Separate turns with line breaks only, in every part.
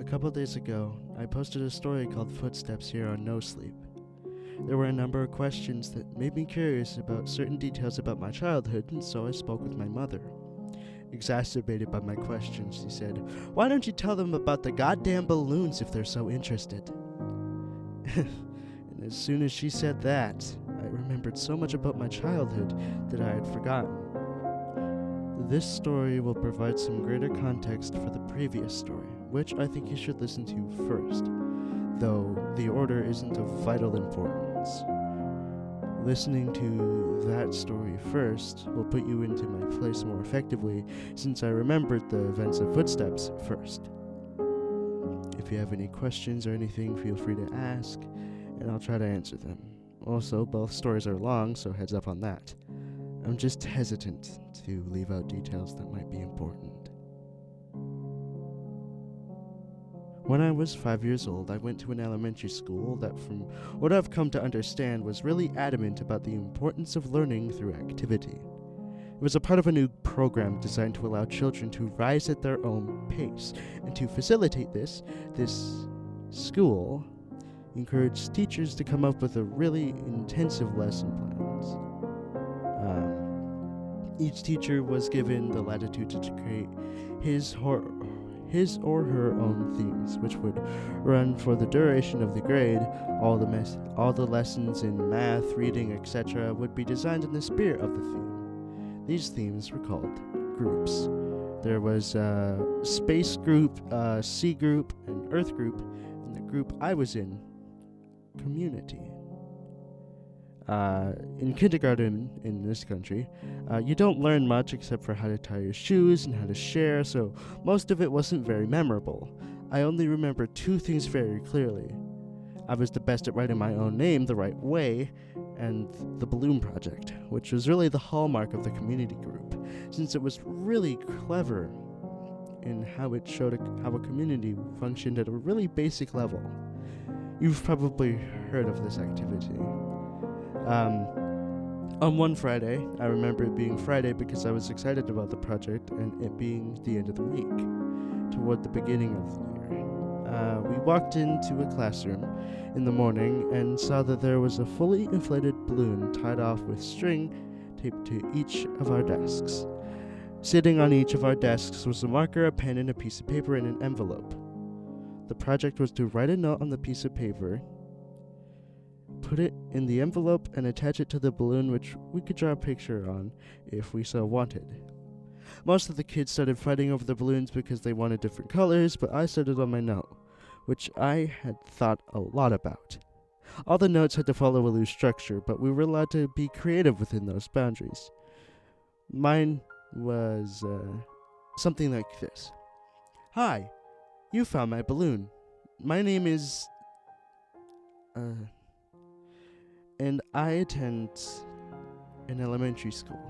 couple days ago, I posted a story called Footsteps here on No Sleep. There were a number of questions that made me curious about certain details about my childhood, and so I spoke with my mother. Exacerbated by my questions, she said, "Why don't you tell them about the goddamn balloons if they're so interested?" And as soon as she said that, I remembered so much about my childhood that I had forgotten. This story will provide some greater context for the previous story, which I think you should listen to first, though the order isn't of vital importance. Listening to that story first will put you into my place more effectively, since I remembered the events of Footsteps first. If you have any questions or anything, feel free to ask, and I'll try to answer them. Also, both stories are long, so heads up on that. I'm just hesitant to leave out details that might be important. When I was 5 years old, I went to an elementary school that, from what I've come to understand, was really adamant about the importance of learning through activity. It was a part of a new program designed to allow children to rise at their own pace, and to facilitate this school encouraged teachers to come up with a really intensive lesson plans. Each teacher was given the latitude to create his or her own themes, which would run for the duration of the grade. All the lessons in math, reading, etc. would be designed in the spirit of the theme. These themes were called groups. There was a space group, sea group, and earth group, and the group I was in, community. In kindergarten in this country, you don't learn much except for how to tie your shoes and how to share, so most of it wasn't very memorable. I only remember two things very clearly. I was the best at writing my own name the right way, and the balloon project, which was really the hallmark of the community group, since it was really clever in how it showed how a community functioned at a really basic level. You've probably heard of this activity. On one Friday, I remember it being Friday because I was excited about the project and it being the end of the week, toward the beginning of the year. We walked into a classroom in the morning and saw that there was a fully inflated balloon tied off with string taped to each of our desks. Sitting on each of our desks was a marker, a pen, and a piece of paper in an envelope. The project was to write a note on the piece of paper, put it in the envelope, and attach it to the balloon, which we could draw a picture on if we so wanted. Most of the kids started fighting over the balloons because they wanted different colors, but I started on my note, which I had thought a lot about. All the notes had to follow a loose structure, but we were allowed to be creative within those boundaries. Mine was something like this. "Hi, you found my balloon. My name is... and I attend an elementary school.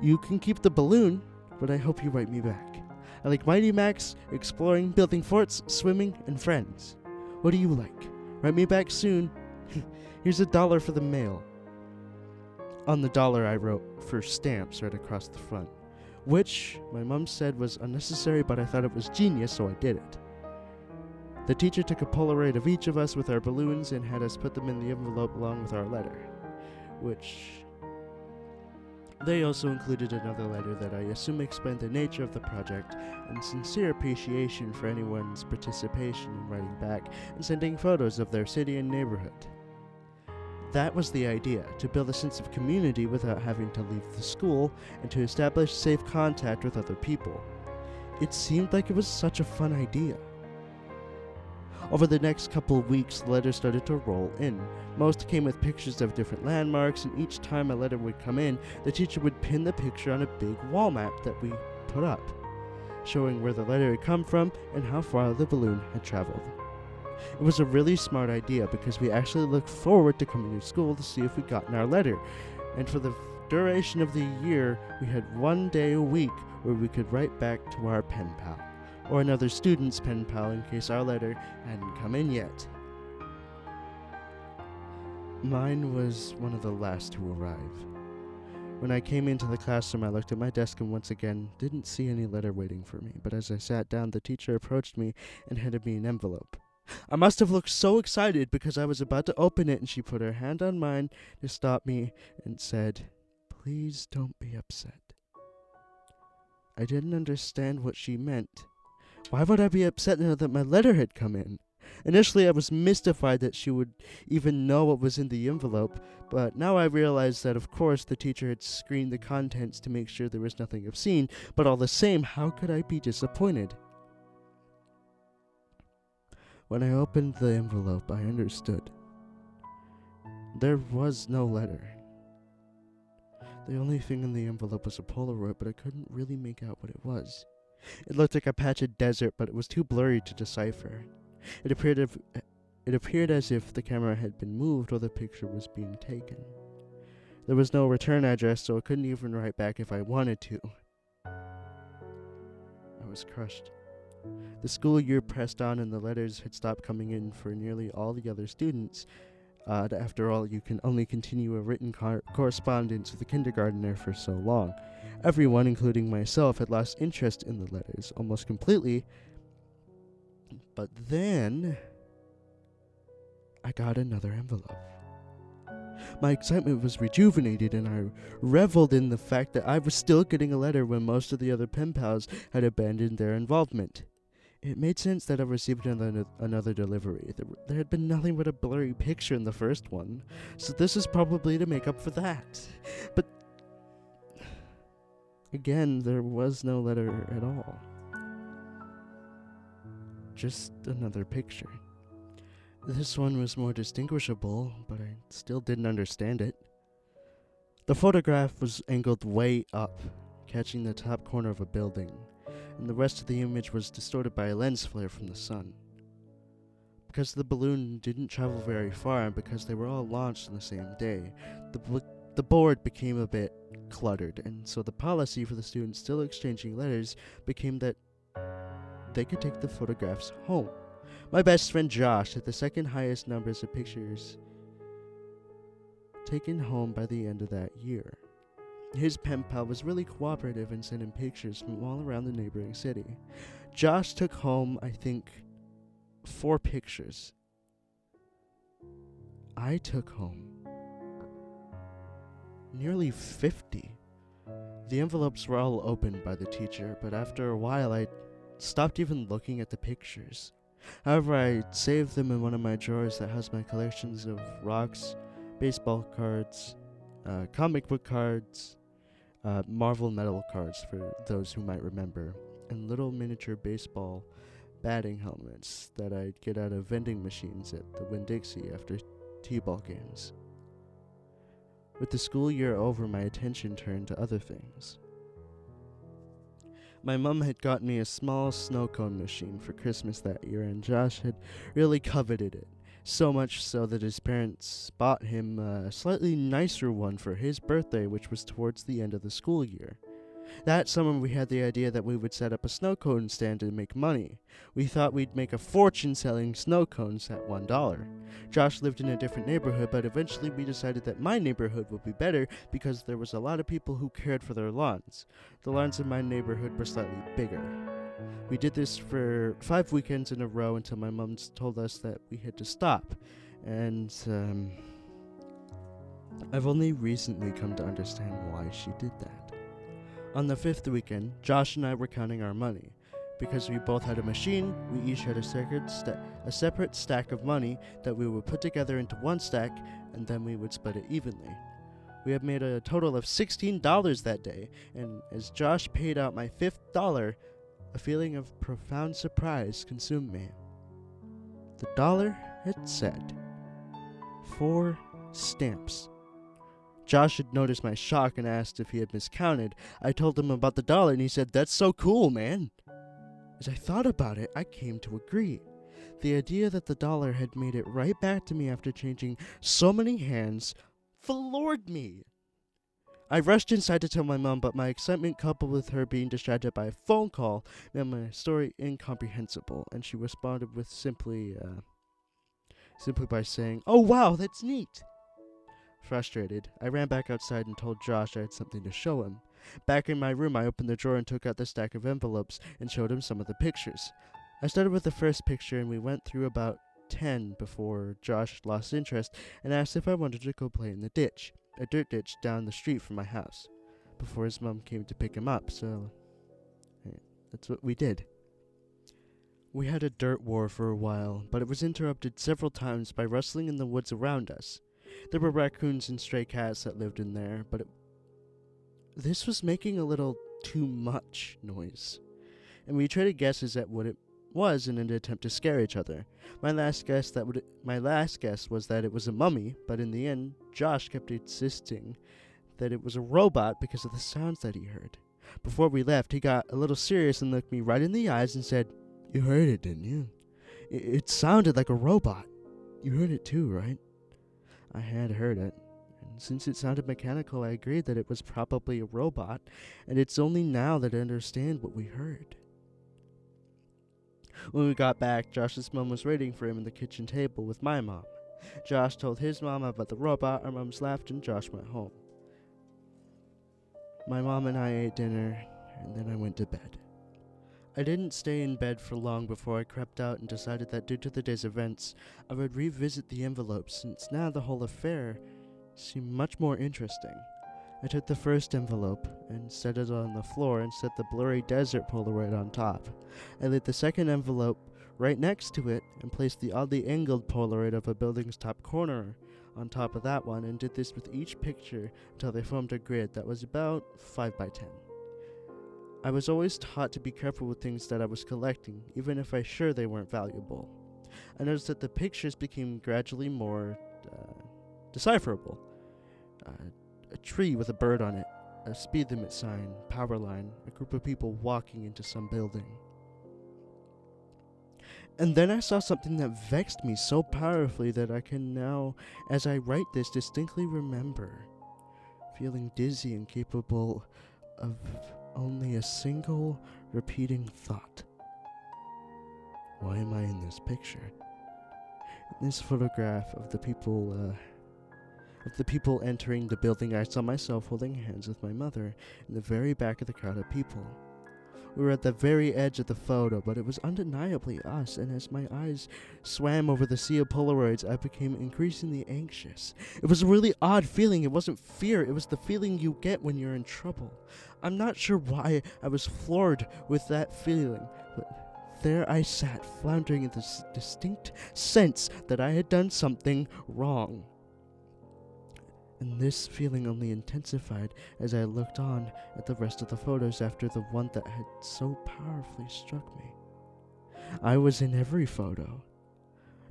You can keep the balloon, but I hope you write me back. I like Mighty Max, exploring, building forts, swimming, and friends. What do you like? Write me back soon. Here's $1 for the mail." On the dollar I wrote "for stamps" right across the front, which my mom said was unnecessary, but I thought it was genius, so I did it. The teacher took a Polaroid of each of us with our balloons and had us put them in the envelope along with our letter, which they also included another letter that I assume explained the nature of the project and sincere appreciation for anyone's participation in writing back and sending photos of their city and neighborhood. That was the idea, to build a sense of community without having to leave the school and to establish safe contact with other people. It seemed like it was such a fun idea. Over the next couple of weeks, the letters started to roll in. Most came with pictures of different landmarks, and each time a letter would come in, the teacher would pin the picture on a big wall map that we put up, showing where the letter had come from and how far the balloon had traveled. It was a really smart idea because we actually looked forward to coming to school to see if we'd gotten our letter, and for the duration of the year, we had 1 day a week where we could write back to our pen pal, or another student's pen pal in case our letter hadn't come in yet. Mine was one of the last to arrive. When I came into the classroom, I looked at my desk and once again didn't see any letter waiting for me, but as I sat down, the teacher approached me and handed me an envelope. I must have looked so excited because I was about to open it, and she put her hand on mine to stop me and said, "Please don't be upset." I didn't understand what she meant. Why would I be upset now that my letter had come in? Initially, I was mystified that she would even know what was in the envelope, but now I realized that, of course, the teacher had screened the contents to make sure there was nothing obscene, but all the same, how could I be disappointed? When I opened the envelope, I understood. There was no letter. The only thing in the envelope was a Polaroid, but I couldn't really make out what it was. It looked like a patch of desert, but it was too blurry to decipher. It appeared as if the camera had been moved while the picture was being taken. There was no return address, so I couldn't even write back if I wanted to. I was crushed. The school year pressed on and the letters had stopped coming in for nearly all the other students. After all, you can only continue a written correspondence with a kindergartner for so long. Everyone, including myself, had lost interest in the letters almost completely. But then I got another envelope. My excitement was rejuvenated, and I reveled in the fact that I was still getting a letter when most of the other pen pals had abandoned their involvement. It made sense that I received another delivery. There had been nothing but a blurry picture in the first one, so this is probably to make up for that. But again, there was no letter at all. Just another picture. This one was more distinguishable, but I still didn't understand it. The photograph was angled way up, catching the top corner of a building, and the rest of the image was distorted by a lens flare from the sun. Because the balloon didn't travel very far, and because they were all launched on the same day, the board became a bit cluttered, and so the policy for the students still exchanging letters became that they could take the photographs home. My best friend Josh had the second highest numbers of pictures taken home by the end of that year. His pen pal was really cooperative in sending pictures from all around the neighboring city. Josh took home, I think, 4 pictures. I took home nearly 50. The envelopes were all opened by the teacher, but after a while I stopped even looking at the pictures. However, I saved them in one of my drawers that has my collections of rocks, baseball cards, comic book cards, Marvel metal cards for those who might remember, and little miniature baseball batting helmets that I'd get out of vending machines at the Winn-Dixie after t-ball games. With the school year over, my attention turned to other things. My mom had gotten me a small snow cone machine for Christmas that year, and Josh had really coveted it, so much so that his parents bought him a slightly nicer one for his birthday, which was towards the end of the school year. That summer we had the idea that we would set up a snow cone stand and make money. We thought we'd make a fortune selling snow cones at $1. Josh lived in a different neighborhood, but eventually we decided that my neighborhood would be better because there was a lot of people who cared for their lawns. The lawns in my neighborhood were slightly bigger. We did this for 5 weekends in a row until my mom told us that we had to stop. And I've only recently come to understand why she did that. On the 5th weekend, Josh and I were counting our money. Because we both had a machine, we each had a separate stack of money that we would put together into one stack, and then we would split it evenly. We had made a total of $16 that day, and as Josh paid out my $5th, a feeling of profound surprise consumed me. The dollar had said 4 stamps. Josh had noticed my shock and asked if he had miscounted. I told him about the dollar, and he said, "That's so cool, man." As I thought about it, I came to agree. The idea that the dollar had made it right back to me after changing so many hands floored me. I rushed inside to tell my mom, but my excitement coupled with her being distracted by a phone call made my story incomprehensible, and she responded with simply by saying, "Oh wow, that's neat." Frustrated, I ran back outside and told Josh I had something to show him. Back in my room, I opened the drawer and took out the stack of envelopes and showed him some of the pictures. I started with the first picture and we went through about 10 before Josh lost interest and asked if I wanted to go play in the ditch, a dirt ditch down the street from my house, before his mom came to pick him up, so that's what we did. We had a dirt war for a while, but it was interrupted several times by rustling in the woods around us. There were raccoons and stray cats that lived in there, but this was making a little too much noise, and we traded guesses at what it was in an attempt to scare each other. My last guess was that it was a mummy, but in the end, Josh kept insisting that it was a robot because of the sounds that he heard. Before we left, he got a little serious and looked me right in the eyes and said, "You heard it, didn't you? It sounded like a robot. You heard it too, right?" I had heard it, and since it sounded mechanical, I agreed that it was probably a robot, and it's only now that I understand what we heard. When we got back, Josh's mom was waiting for him at the kitchen table with my mom. Josh told his mom about the robot, our moms laughed, and Josh went home. My mom and I ate dinner, and then I went to bed. I didn't stay in bed for long before I crept out and decided that due to the day's events, I would revisit the envelopes since now the whole affair seemed much more interesting. I took the first envelope and set it on the floor and set the blurry desert Polaroid on top. I lit the second envelope right next to it and placed the oddly angled Polaroid of a building's top corner on top of that one and did this with each picture until they formed a grid that was about 5 by 10. I was always taught to be careful with things that I was collecting, even if I sure they weren't valuable. I noticed that the pictures became gradually more decipherable. A tree with a bird on it, a speed limit sign, power line, a group of people walking into some building. And then I saw something that vexed me so powerfully that I can now, as I write this, distinctly remember feeling dizzy and capable of only a single repeating thought. Why am I in this picture? In this photograph of the people entering the building, I saw myself holding hands with my mother in the very back of the crowd of people. We were at the very edge of the photo, but it was undeniably us, and as my eyes swam over the sea of Polaroids, I became increasingly anxious. It was a really odd feeling. It wasn't fear, it was the feeling you get when you're in trouble. I'm not sure why I was floored with that feeling, but there I sat, floundering in this distinct sense that I had done something wrong. And this feeling only intensified as I looked on at the rest of the photos after the one that had so powerfully struck me. I was in every photo.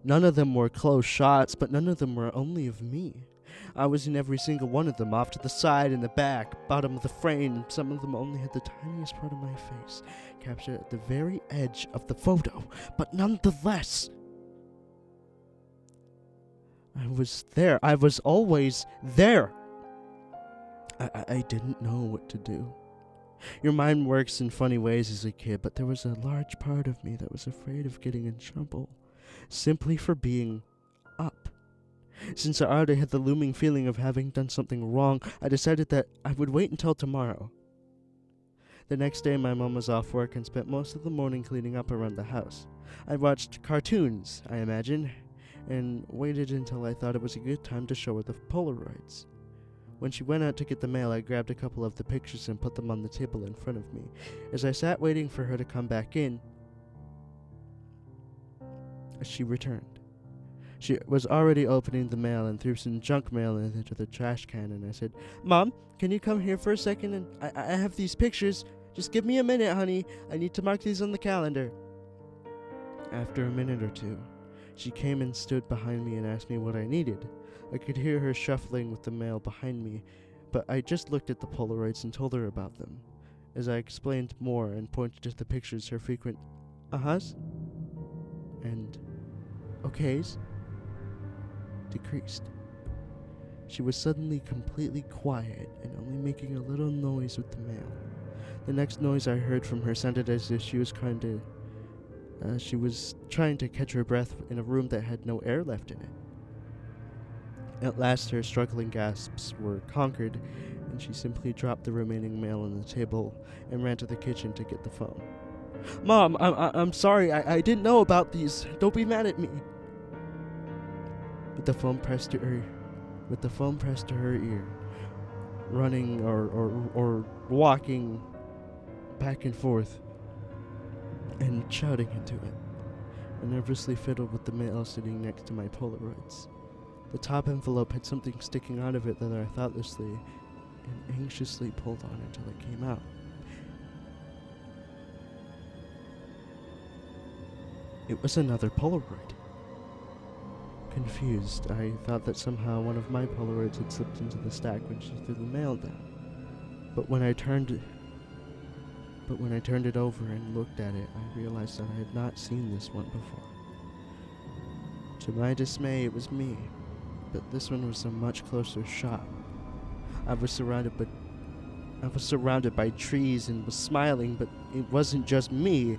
None of them were close shots, but none of them were only of me. I was in every single one of them, off to the side, in the back, bottom of the frame, and some of them only had the tiniest part of my face captured at the very edge of the photo, but nonetheless, I was there. I was always there. I didn't know what to do. Your mind works in funny ways as a kid, but there was a large part of me that was afraid of getting in trouble, simply for being up. Since I already had the looming feeling of having done something wrong, I decided that I would wait until tomorrow. The next day, my mom was off work and spent most of the morning cleaning up around the house. I watched cartoons, I imagine, and waited until I thought it was a good time to show her the Polaroids. When she went out to get the mail, I grabbed a couple of the pictures and put them on the table in front of me. As I sat waiting for her to come back in, she returned. She was already opening the mail and threw some junk mail into the trash can, and I said, "Mom, can you come here for a second? And I have these pictures. Just give me a minute, honey. I need to mark these on the calendar." After a minute or two, she came and stood behind me and asked me what I needed. I could hear her shuffling with the mail behind me, but I just looked at the Polaroids and told her about them. As I explained more and pointed to the pictures, her frequent uh-huhs and okays decreased. She was suddenly completely quiet and only making a little noise with the mail. The next noise I heard from her sounded as if she was trying to catch her breath in a room that had no air left in it. At last, her struggling gasps were conquered, and she simply dropped the remaining mail on the table and ran to the kitchen to get the phone. Mom, I'm sorry. I didn't know about these. Don't be mad at me. With the phone pressed to her ear, running or walking back and forth and shouting into it, I nervously fiddled with the mail sitting next to my Polaroids. The top envelope had something sticking out of it that I thoughtlessly and anxiously pulled on until it came out. It was another Polaroid. Confused, I thought that somehow one of my Polaroids had slipped into the stack when she threw the mail down. But when I turned it over and looked at it, I realized that I had not seen this one before. To my dismay, it was me, but this one was a much closer shot. I was surrounded by trees and was smiling, but it wasn't just me.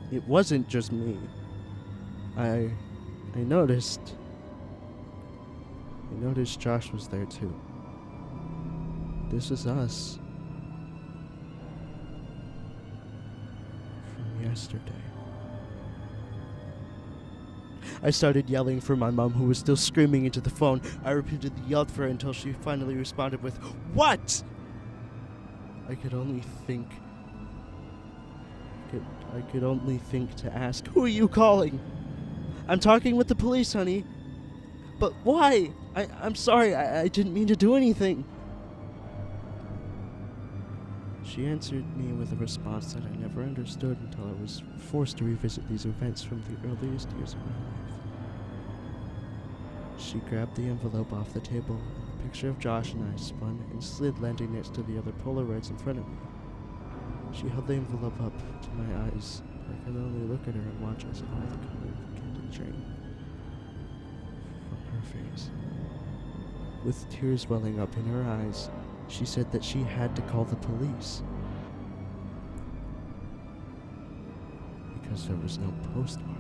It wasn't just me. I noticed Josh was there too. This is us. From yesterday. I started yelling for my mom, who was still screaming into the phone. I repeatedly yelled for her until she finally responded with, "What?" I could only think to ask, "Who are you calling?" "I'm talking with the police, honey." "But why? I'm sorry, I didn't mean to do anything." She answered me with a response that I never understood until I was forced to revisit these events from the earliest years of my life. She grabbed the envelope off the table, and a picture of Josh and I spun and slid, landing next to the other Polaroids in front of me. She held the envelope up to my eyes, but I could only look at her and watch as all the color of the candle drained from her face. With tears welling up in her eyes, she said that she had to call the police because there was no postmark.